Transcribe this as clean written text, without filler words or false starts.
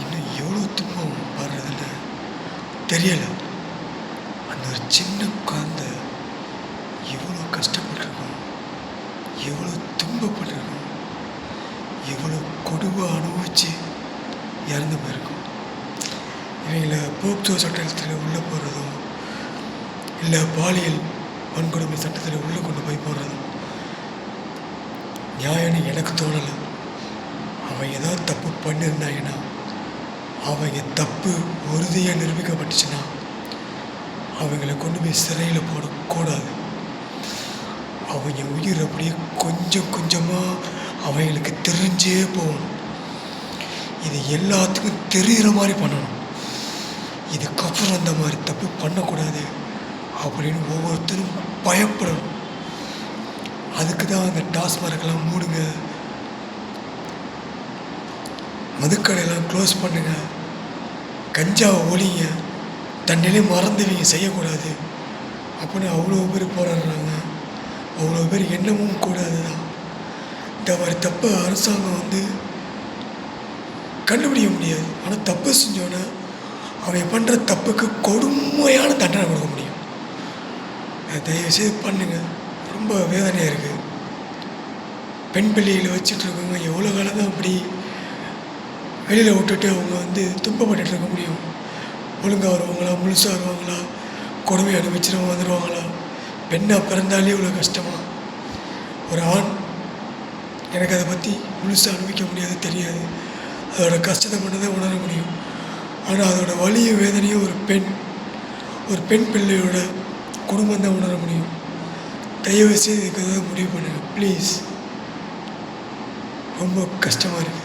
இன்னும் எவ்வளோ துன்பம் வர்றதுன்னு தெரியலை. அந்த ஒரு சின்ன குழந்தை எவ்வளோ கஷ்டப்பட்டிருக்கும், எவ்வளோ துன்பப்பட்டிருக்கும், எவ்வளோ கொடுமை அனுபவித்து இறந்து போயிருக்கும். இவங்களை போக்சோ சட்டத்தில் உள்ளே போடுறதும் இல்லை பாலியல் வன்கொடுமை சட்டத்தில் உள்ளே கொண்டு போய் போடுறதும் நியாயம்னு எனக்கு தோணலை. அவன் ஏதாவது தப்பு பண்ணியிருந்தாங்கன்னா, அவங்க தப்பு உறுதியாக நிரூபிக்கப்பட்டுச்சுன்னா அவங்கள கொண்டு போய் சிறையில் போடக்கூடாது. அவங்க உயிர் அப்படியே கொஞ்சம் கொஞ்சமாக அவங்களுக்கு தெரிஞ்சே போகணும். இது எல்லாத்துக்கும் தெரிகிற மாதிரி பண்ணணும். இதுக்கப்புறம் அந்த மாதிரி தப்பு பண்ணக்கூடாது அப்படின்னு ஒவ்வொருத்தரும் பயப்படணும். அதுக்கு தான் அந்த டாஸ்மார்க்கெல்லாம் மூடுங்க, மதுக்கடையெல்லாம் க்ளோஸ் பண்ணுங்க, கஞ்சாவை ஒழிங்க, தன்னிலே மறந்துவீங்க செய்யக்கூடாது அப்படின்னு அவ்வளோ பேர் போராடுறாங்க. அவ்வளோ பேர் எண்ணமும் கூடாது தான். இந்த மாதிரி தப்பை அரசாங்கம் கண்டுபிடிக்க முடியாது. ஆனால் தப்பு செஞ்சோன்னா அவன் பண்ணுற தப்புக்கு கொடுமையான தண்டனை கொடுக்க முடியும். தயவுசெய்து பண்ணுங்க. ரொம்ப வேதனையாக இருக்குது. பெண் பிள்ளைகளை வச்சுட்டு இருக்கவங்க எவ்வளோ காலம் தான் அப்படி வெளியில் விட்டுட்டு அவங்க துன்பப்பட்டு இருக்க முடியும்? ஒழுங்காக வருவாங்களா, முழுசாக வருவாங்களா, கொடுமை அனுபவிச்சிருவங்க வந்துடுவாங்களா? பெண்ணாக பிறந்தாலே இவ்வளோ கஷ்டமா? ஒரு ஆண் எனக்கு அதை பற்றி முழுசாக அனுபவிக்க முடியாது, தெரியாது. அதோட கஷ்டத்தை மட்டும் தான் உணர முடியும். ஆனால் அதோட வலியும் வேதனையும் ஒரு பெண் பிள்ளையோட குடும்பம் தான் உணர முடியும். தயவு செய்து இதுக்கு ஏதாவது முடிவு பண்ணுங்கள் ப்ளீஸ். ரொம்ப கஷ்டமாக இருக்குது.